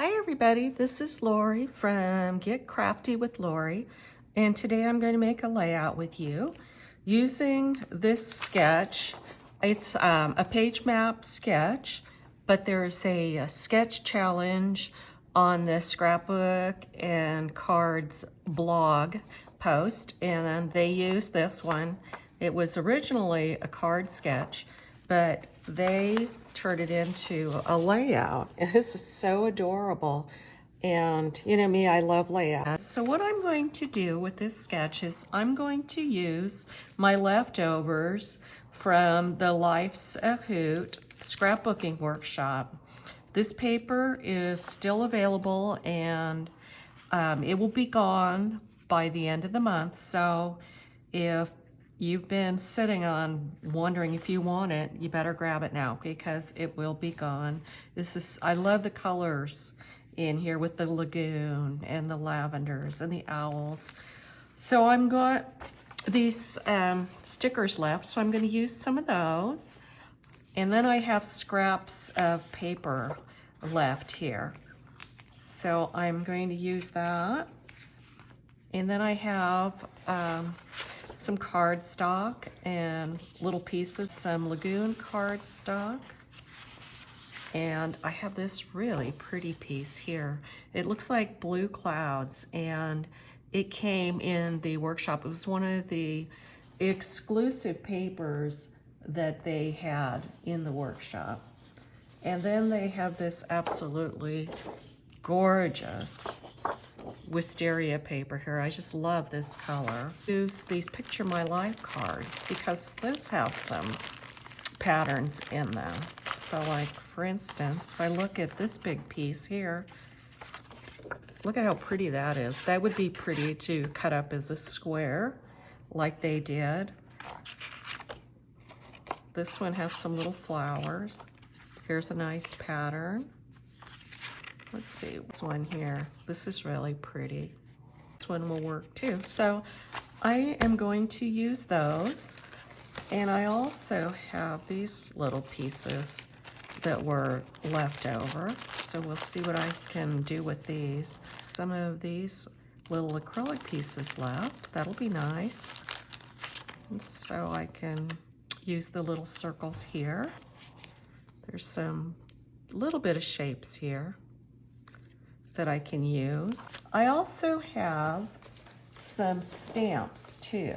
Hi everybody, this is Lori from Get Crafty with Lori, and today I'm going to make a layout with you using this sketch. It's a page map sketch, but there's a sketch challenge on the scrapbook and cards blog post, and they use this one. It was originally a card sketch, but they turned it into a layout. And this is so adorable. And you know me, I love layouts. So what I'm going to do with this sketch is I'm going to use my leftovers from the Life's a Hoot scrapbooking workshop. This paper is still available, and it will be gone by the end of the month. So if you've been sitting on wondering if you want it, you better grab it now because it will be gone. I love the colors in here with the lagoon and the lavenders and the owls. So I'm got these stickers left, so I'm going to use some of those. And then I have scraps of paper left here. So I'm going to use that. And then I have some cardstock and little pieces, some lagoon cardstock. And I have this really pretty piece here. It looks like blue clouds, and it came in the workshop. It was one of the exclusive papers that they had in the workshop. And then they have this absolutely gorgeous wisteria paper here. I just love this color. Use these Picture My Life cards because those have some patterns in them. So like, for instance, if I look at this big piece here, look at how pretty that is. That would be pretty to cut up as a square like they did. This one has some little flowers. Here's a nice pattern. Let's see, this one here. This is really pretty. This one will work too. So I am going to use those. And I also have these little pieces that were left over. So we'll see what I can do with these. Some of these little acrylic pieces left. That'll be nice. And so I can use the little circles here. There's some little bit of shapes here that I can use. I also have some stamps too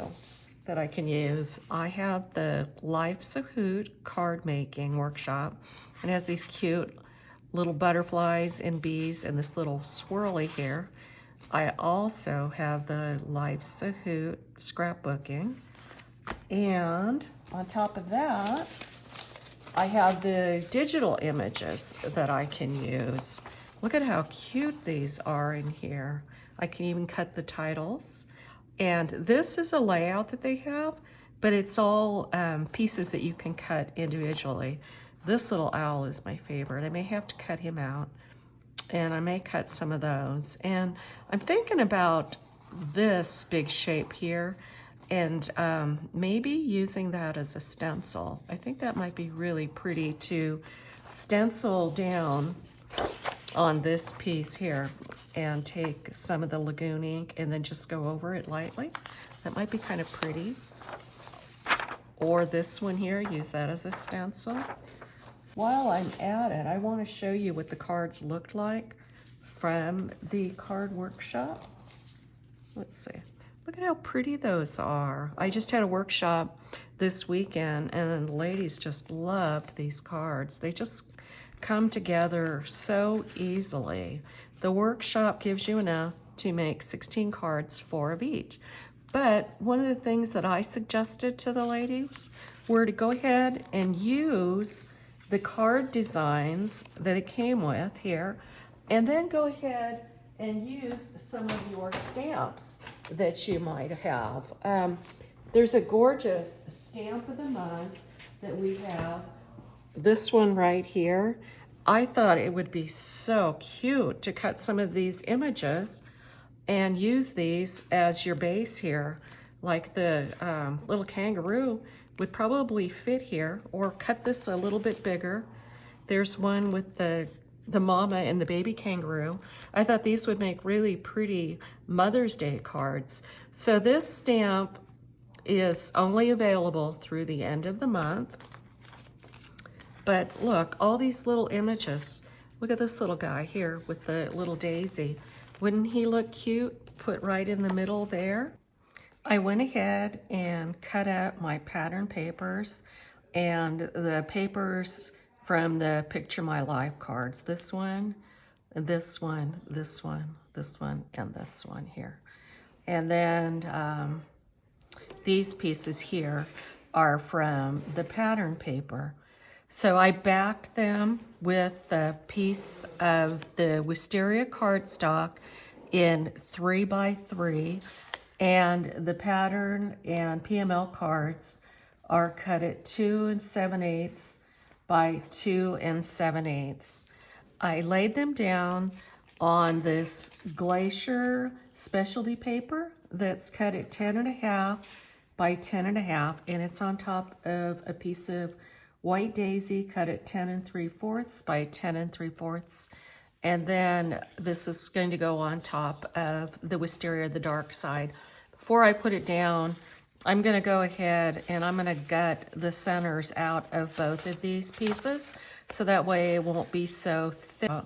that I can use. I have the Life's a Hoot card making workshop, and it has these cute little butterflies and bees and this little swirly here. I also have the Life's a Hoot scrapbooking, and on top of that, I have the digital images that I can use. Look at how cute these are in here. I can even cut the titles. And this is a layout that they have, but it's all pieces that you can cut individually. This little owl is my favorite. I may have to cut him out, and I may cut some of those. And I'm thinking about this big shape here, and maybe using that as a stencil. I think that might be really pretty to stencil down on this piece here and take some of the lagoon ink and then just go over it lightly. That might be kind of pretty. Or this one here, use that as a stencil. While I'm at it, I want to show you what the cards looked like from the card workshop. Let's see. Look at how pretty those are. I just had a workshop this weekend, and the ladies just loved these cards. They just come together so easily. The workshop gives you enough to make 16 cards, 4 of each. But one of the things that I suggested to the ladies were to go ahead and use the card designs that it came with here, and then go ahead and use some of your stamps that you might have. There's a gorgeous stamp of the month that we have. This one right here. I thought it would be so cute to cut some of these images and use these as your base here. Like the little kangaroo would probably fit here, or cut this a little bit bigger. There's one with the the mama and the baby kangaroo. I thought these would make really pretty Mother's Day cards. So this stamp is only available through the end of the month. But look, all these little images. Look at this little guy here with the little daisy. Wouldn't he look cute? Put right in the middle there. I went ahead and cut out my pattern papers and the papers from the Picture My Life cards. This one, this one, this one, this one, and this one here. And then these pieces here are from the pattern paper. So I backed them with a piece of the Wisteria cardstock in 3x3, and the pattern and PML cards are cut at 2 7/8 by 2 7/8. I laid them down on this Glacier specialty paper that's cut at 10.5 by 10.5, and it's on top of a piece of white daisy cut at 10 3/4 by 10 3/4. And then this is going to go on top of the Wisteria, the dark side. Before I put it down, I'm going to go ahead and I'm going to gut the centers out of both of these pieces so that way it won't be so thick.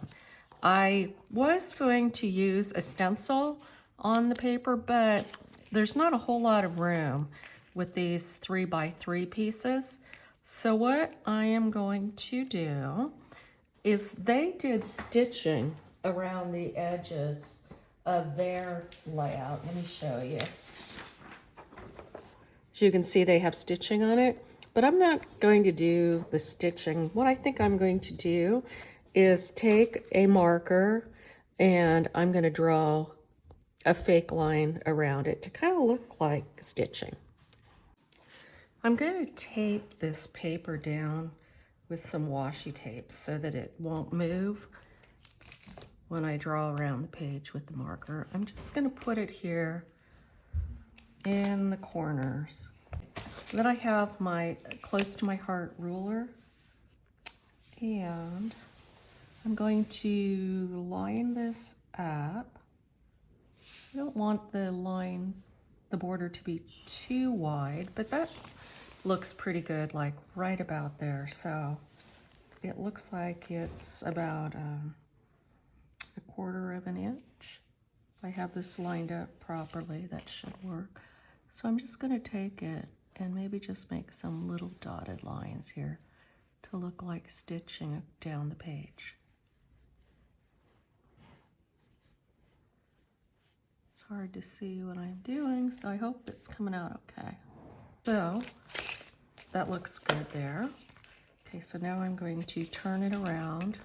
I was going to use a stencil on the paper, but there's not a whole lot of room with these 3x3 pieces. So what I am going to do is they did stitching around the edges of their layout. Let me show you. As you can see, they have stitching on it, but I'm not going to do the stitching. What I think I'm going to do is take a marker and I'm going to draw a fake line around it to kind of look like stitching. I'm going to tape this paper down with some washi tape so that it won't move when I draw around the page with the marker. I'm just going to put it here in the corners. Then I have my close to my heart ruler, and I'm going to line this up. I don't want the border to be too wide, but that looks pretty good, like right about there. So it looks like it's about 1/4 of an inch. If I have this lined up properly, that should work. So I'm just going to take it and maybe just make some little dotted lines here to look like stitching down the page. It's hard to see what I'm doing, so I hope it's coming out okay. So that looks good there. Okay, so now I'm going to turn it around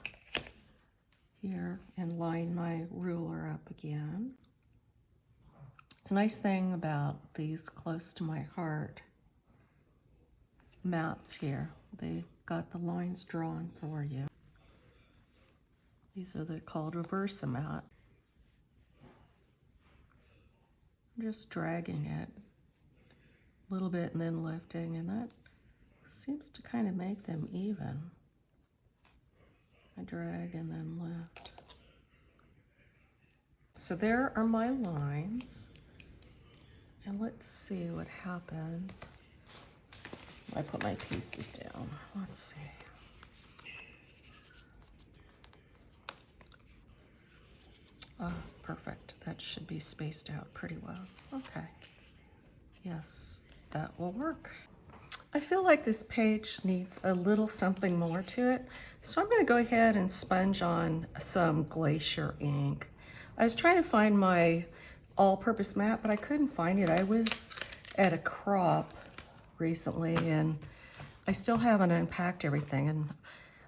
here and line my ruler up again. It's a nice thing about these close to my heart mats here. They've got the lines drawn for you. These are called reverse mat. I'm just dragging it a little bit and then lifting, and that seems to kind of make them even. I drag and then lift. So there are my lines. And let's see what happens when I put my pieces down. Let's see. Perfect. That should be spaced out pretty well. Okay. Yes, that will work. I feel like this page needs a little something more to it, so I'm going to go ahead and sponge on some Glacier ink. I was trying to find my all-purpose mat, but I couldn't find it. I was at a crop recently, and I still haven't unpacked everything, and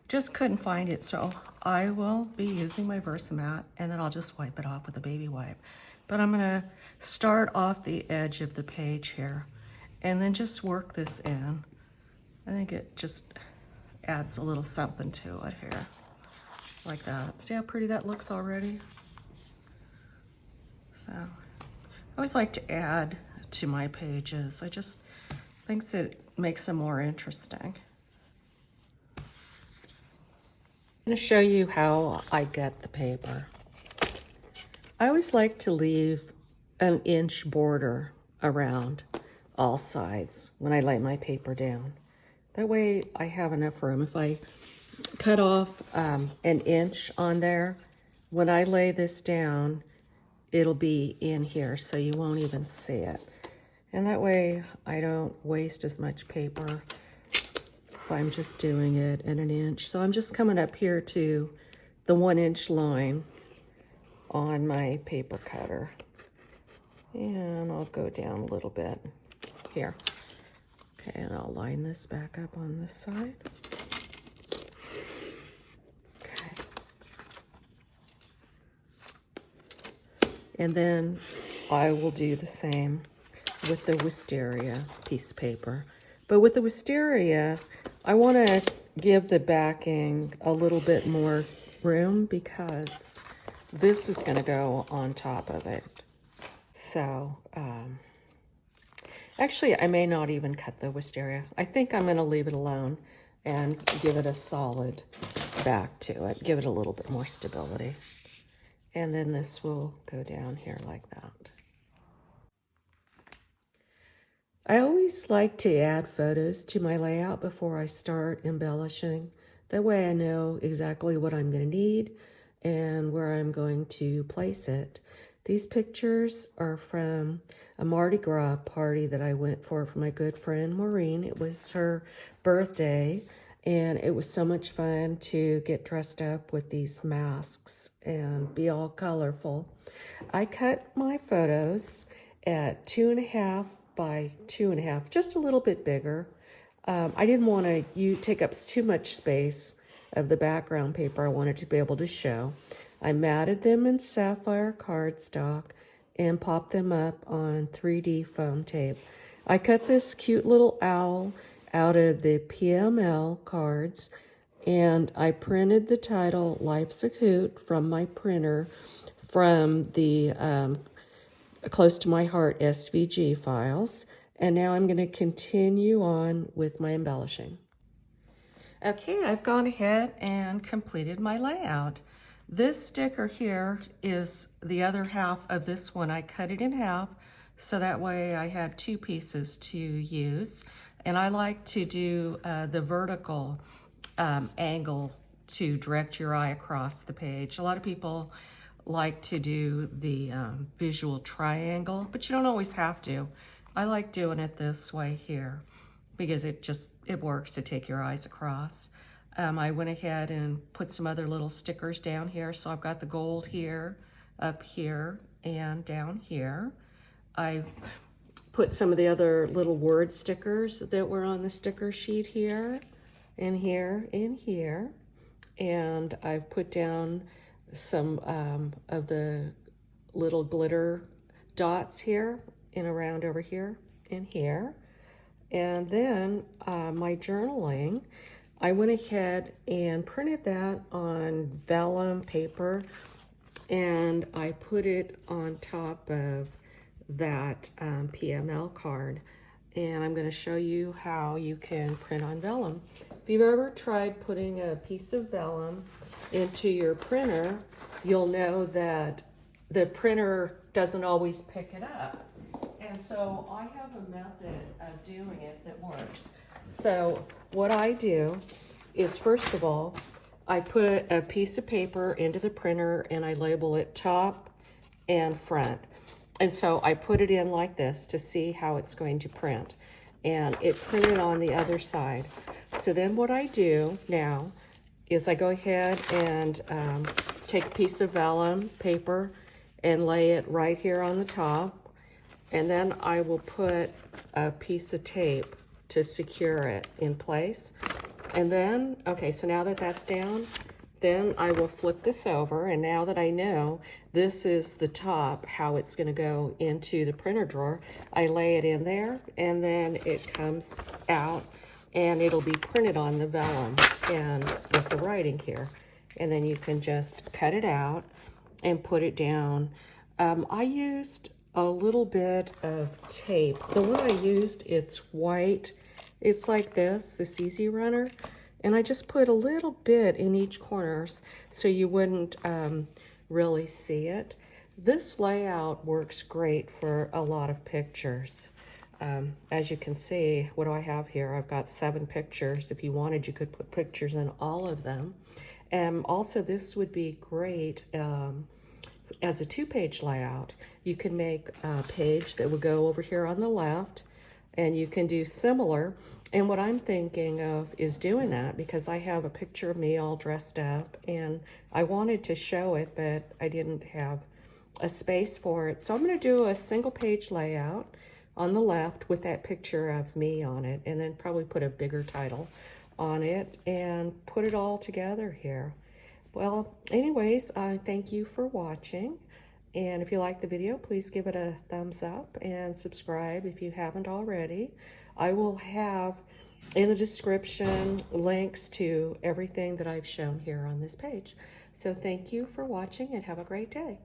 just couldn't find it, so I will be using my Versamat, and then I'll just wipe it off with a baby wipe. But I'm going to start off the edge of the page here, and then just work this in. I think it just adds a little something to it here, like that. See how pretty that looks already? So I always like to add to my pages. I just think it makes them more interesting. going to show you how I get the paper. I always like to leave an inch border around all sides when I lay my paper down. That way I have enough room. If I cut off an inch on there, when I lay this down, it'll be in here, so you won't even see it. And that way I don't waste as much paper if I'm just doing it in an inch. So I'm just coming up here to the 1 inch line on my paper cutter. And I'll go down a little bit here. Okay, and I'll line this back up on this side. Okay. And then I will do the same with the wisteria piece of paper. But with the wisteria, I want to give the backing a little bit more room because this is going to go on top of it. So, actually, I may not even cut the wisteria. I think I'm going to leave it alone and give it a solid back to it. Give it a little bit more stability. And then this will go down here like that. I always like to add photos to my layout before I start embellishing. That way I know exactly what I'm going to need and where I'm going to place it. These pictures are from a Mardi Gras party that I went for my good friend Maureen. It was her birthday, and it was so much fun to get dressed up with these masks and be all colorful. I cut my photos at 2.5 by 2.5, just a little bit bigger. I didn't want to take up too much space of the background paper I wanted to be able to show. I matted them in sapphire cardstock and popped them up on 3D foam tape. I cut this cute little owl out of the PML cards, and I printed the title Life's a Hoot from my printer from the Close to My Heart SVG files. And now I'm going to continue on with my embellishing. Okay, I've gone ahead and completed my layout. This sticker here is the other half of this one. I cut it in half so that way I had 2 pieces to use. And I like to do the vertical angle to direct your eye across the page. A lot of people like to do the visual triangle, but you don't always have to. I like doing it this way here because it works to take your eyes across. I went ahead and put some other little stickers down here. So I've got the gold here, up here, and down here. I put some of the other little word stickers that were on the sticker sheet here, and here, and here. And I've put down some of the little glitter dots here and around over here and here. And then my journaling, I went ahead and printed that on vellum paper, and I put it on top of that PML card. And I'm going to show you how you can print on vellum. If you've ever tried putting a piece of vellum into your printer, you'll know that the printer doesn't always pick it up. And so I have a method of doing it that works. So what I do is, first of all, I put a piece of paper into the printer and I label it top and front. And so I put it in like this to see how it's going to print. And it printed on the other side. So then what I do now is I go ahead and take a piece of vellum paper and lay it right here on the top. And then I will put a piece of tape to secure it in place. And then, okay, so now that that's down, then I will flip this over, and now that I know this is the top, how it's going to go into the printer drawer, I lay it in there, and then it comes out, and it'll be printed on the vellum and with the writing here. And then you can just cut it out and put it down. I used a little bit of tape. The one I used, it's white. It's like this Easy Runner. And I just put a little bit in each corners so you wouldn't really see it. This layout works great for a lot of pictures. As you can see, what do I have here? I've got 7 pictures. If you wanted, you could put pictures in all of them. And also, this would be great as a 2-page layout. You can make a page that would go over here on the left, and you can do similar. And what I'm thinking of is doing that because I have a picture of me all dressed up, and I wanted to show it, but I didn't have a space for it. So I'm going to do a single page layout on the left with that picture of me on it, and then probably put a bigger title on it and put it all together here. Well, anyways, I thank you for watching. And if you like the video, please give it a thumbs up and subscribe if you haven't already. I will have in the description links to everything that I've shown here on this page. So thank you for watching and have a great day.